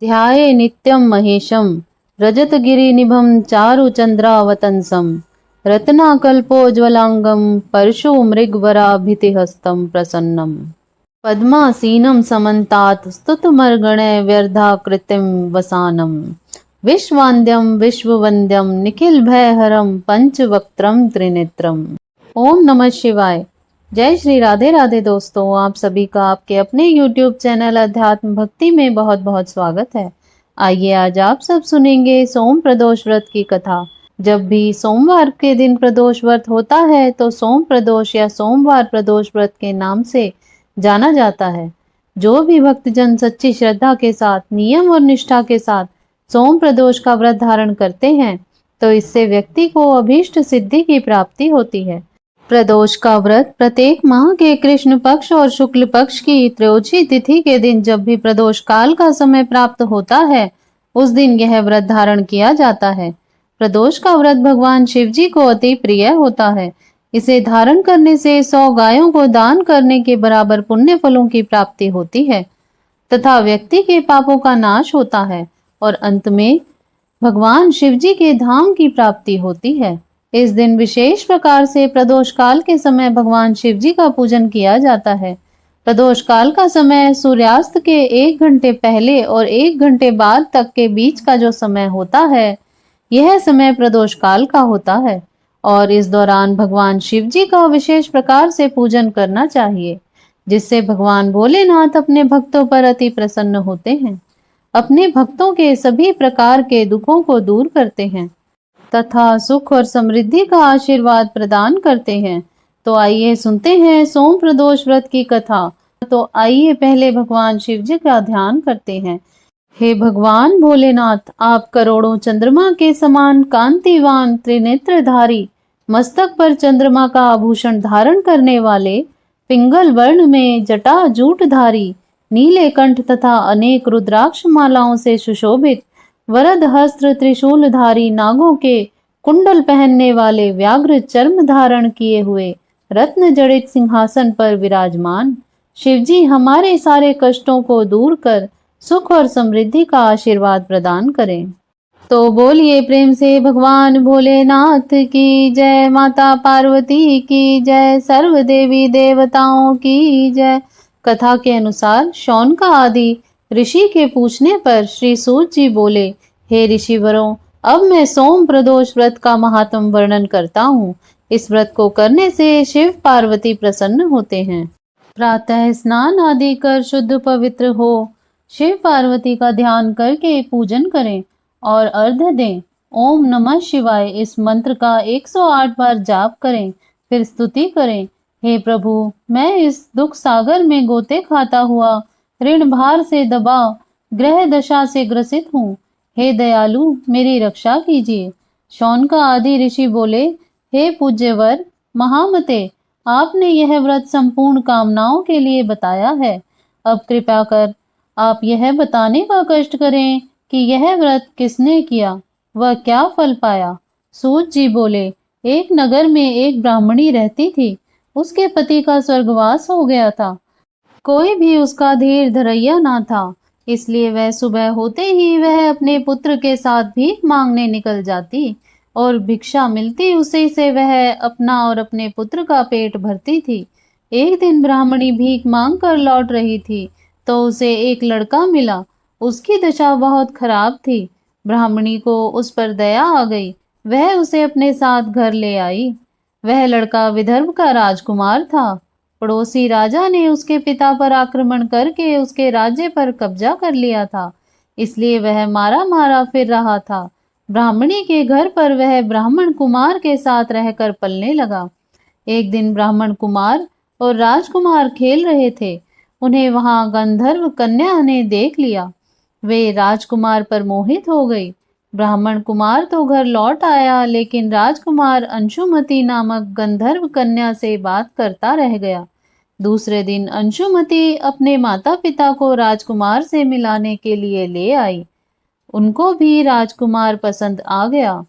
ध्याये नित्यं महेशं रजतगिरिनिभं चारुचन्द्रावतंसं रत्नाकल्पोज्ज्वलांगं परशुमृगवराभितिहस्तं प्रसन्नं पद्मासीनं समन्तात् स्तुतमर्गणे व्यर्धाकृतिं वसानं विश्वान्द्यं विश्ववन्द्यं निखिलभयहरं पंचवक्त्रं त्रिनेत्रम्। ओम नमः शिवाय। जय श्री राधे राधे। दोस्तों, आप सभी का आपके अपने YouTube चैनल अध्यात्म भक्ति में बहुत बहुत स्वागत है। आइए आज आप सब सुनेंगे सोम प्रदोष व्रत की कथा। जब भी सोमवार के दिन प्रदोष व्रत होता है तो सोम प्रदोष या सोमवार प्रदोष व्रत के नाम से जाना जाता है। जो भी भक्तजन सच्ची श्रद्धा के साथ, नियम और निष्ठा के साथ सोम प्रदोष का व्रत धारण करते हैं तो इससे व्यक्ति को अभीष्ट सिद्धि की प्राप्ति होती है। प्रदोष का व्रत प्रत्येक माह के कृष्ण पक्ष और शुक्ल पक्ष की त्रयोदशी तिथि के दिन जब भी प्रदोष काल का समय प्राप्त होता है उस दिन यह व्रत धारण किया जाता है। प्रदोष का व्रत भगवान शिव जी को अति प्रिय होता है। इसे धारण करने से 100 गायों को दान करने के बराबर पुण्य फलों की प्राप्ति होती है तथा व्यक्ति के पापों का नाश होता है और अंत में भगवान शिव जी के धाम की प्राप्ति होती है। इस दिन विशेष प्रकार से प्रदोष काल के समय भगवान शिव जी का पूजन किया जाता है। प्रदोष काल का समय सूर्यास्त के 1 घंटे पहले और 1 घंटे बाद तक के बीच का जो समय होता है यह समय प्रदोष काल का होता है और इस दौरान भगवान शिव जी का विशेष प्रकार से पूजन करना चाहिए जिससे भगवान भोलेनाथ अपने भक्तों पर अति प्रसन्न होते हैं, अपने भक्तों के सभी प्रकार के दुखों को दूर करते हैं तथा सुख और समृद्धि का आशीर्वाद प्रदान करते हैं। तो आइए सुनते हैं सोम प्रदोष व्रत की कथा। तो आइए पहले भगवान शिव जी का ध्यान करते हैं। हे भगवान भोलेनाथ, आप करोड़ों चंद्रमा के समान कांतिवान त्रिनेत्रधारी, मस्तक पर चंद्रमा का आभूषण धारण करने वाले, पिंगल वर्ण में जटा जूटधारी, नीले कंठ तथा अनेक रुद्राक्ष मालाओं से सुशोभित, वरद हस्त्र त्रिशूलधारी, नागों के कुंडल पहनने वाले, व्याघ्र चर्म धारण किए हुए, रत्न जड़ित सिंहासन पर विराजमान शिवजी हमारे सारे कष्टों को दूर कर सुख और समृद्धि का आशीर्वाद प्रदान करें। तो बोलिए प्रेम से भगवान भोलेनाथ की जय, माता पार्वती की जय, सर्व देवी देवताओं की जय। कथा के अनुसार शौनका आदि ऋषि के पूछने पर श्री सूत जी बोले, हे ऋषिवरों, अब मैं सोम प्रदोष व्रत का महात्म वर्णन करता हूँ। इस व्रत को करने से शिव पार्वती प्रसन्न होते हैं। प्रातः स्नान आदि कर शुद्ध पवित्र हो शिव पार्वती का ध्यान करके पूजन करें और अर्घ्य दें। ओम नमः शिवाय इस मंत्र का 108 बार जाप करें, फिर स्तुति करें। हे प्रभु, मैं इस दुख सागर में गोते खाता हुआ ऋण भार से दबा ग्रह दशा से ग्रसित हूँ। हे दयालु, मेरी रक्षा कीजिए। शौनका आदि ऋषि बोले, हे पूज्यवर महामते, आपने यह व्रत संपूर्ण कामनाओं के लिए बताया है। अब कृपा कर आप यह बताने का कष्ट करें कि यह व्रत किसने किया, वह क्या फल पाया। सूत जी बोले, एक नगर में एक ब्राह्मणी रहती थी। उसके पति का स्वर्गवास हो गया था। कोई भी उसका धीर धरैया ना था, इसलिए वह सुबह होते ही वह अपने पुत्र के साथ भीख मांगने निकल जाती और भिक्षा मिलती उसी से वह अपना और अपने पुत्र का पेट भरती थी। एक दिन ब्राह्मणी भीख मांग कर लौट रही थी तो उसे एक लड़का मिला। उसकी दशा बहुत खराब थी। ब्राह्मणी को उस पर दया आ गई। वह उसे अपने साथ घर ले आई। वह लड़का विदर्भ का राजकुमार था। पड़ोसी राजा ने उसके पिता पर आक्रमण करके उसके राज्य पर कब्जा कर लिया था, इसलिए वह मारा मारा फिर रहा था। ब्राह्मणी के घर पर वह ब्राह्मण कुमार के साथ रहकर पलने लगा। एक दिन ब्राह्मण कुमार और राजकुमार खेल रहे थे। उन्हें वहां गंधर्व कन्या ने देख लिया। वे राजकुमार पर मोहित हो गई। ब्राह्मण कुमार तो घर लौट आया, लेकिन राजकुमार अंशुमति नामक गंधर्व कन्या से बात करता रह गया। दूसरे दिन अंशुमति अपने माता पिता को राजकुमार से मिलाने के लिए ले आई। उनको भी राजकुमार पसंद आ गया।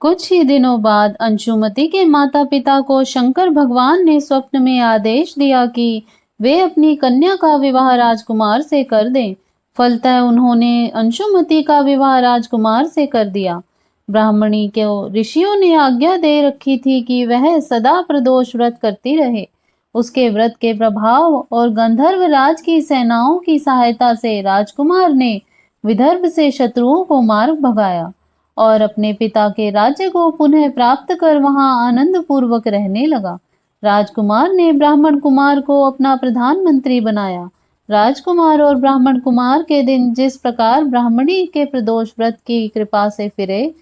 कुछ ही दिनों बाद अंशुमति के माता पिता को शंकर भगवान ने स्वप्न में आदेश दिया कि वे अपनी कन्या का विवाह राजकुमार से कर दें। फलतः उन्होंने अंशुमति का विवाह राजकुमार से कर दिया। ब्राह्मणी को ऋषियों ने आज्ञा दे रखी थी कि वह सदा प्रदोष व्रत करती रहे। उसके व्रत के प्रभाव और गंधर्व राज की सेनाओं की सहायता से राजकुमार ने विदर्भ से शत्रुओं को मार भगाया और अपने पिता के राज्य को पुनः प्राप्त कर वहां आनंद पूर्वक रहने लगा। राजकुमार ने ब्राह्मण कुमार को अपना प्रधानमंत्री बनाया। राजकुमार और ब्राह्मण कुमार के दिन जिस प्रकार ब्राह्मणी के प्रदोष व्रत की कृपा से फिरे,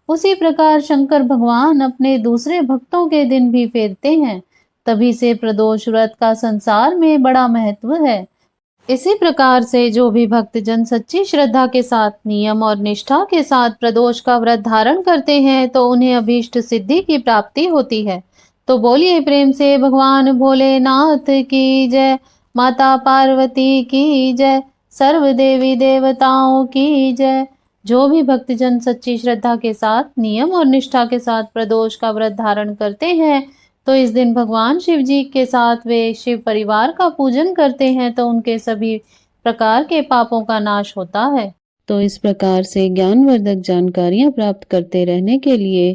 उसी प्रकार शंकर भगवान अपने दूसरे भक्तों के दिन भी फेरते हैं। तभी से प्रदोष व्रत का संसार में बड़ा महत्व है। इसी प्रकार से जो भी भक्तजन सच्ची श्रद्धा के साथ, नियम और निष्ठा के साथ प्रदोष का व्रत धारण करते हैं तो उन्हें अभीष्ट सिद्धि की प्राप्ति होती है। तो बोलिए प्रेम से भगवान भोलेनाथ की जय, माता पार्वती की जय, सर्व देवी देवताओं की जय। जो भी भक्तजन सच्ची श्रद्धा के साथ, नियम और निष्ठा के साथ प्रदोष का व्रत धारण करते हैं तो इस दिन भगवान शिव जी के साथ वे शिव परिवार का पूजन करते हैं तो उनके सभी प्रकार के पापों का नाश होता है। तो इस प्रकार से ज्ञानवर्धक जानकारियां प्राप्त करते रहने के लिए,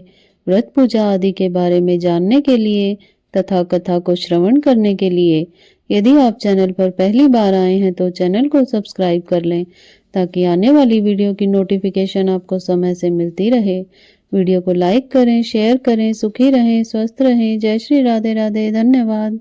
व्रत पूजा आदि के बारे में जानने के लिए तथा कथा को श्रवण करने के लिए यदि आप चैनल पर पहली बार आए हैं तो चैनल को सब्सक्राइब कर लें ताकि आने वाली वीडियो की नोटिफिकेशन आपको समय से मिलती रहे। वीडियो को लाइक करें, शेयर करें। सुखी रहें, स्वस्थ रहें। जय श्री राधे राधे। धन्यवाद।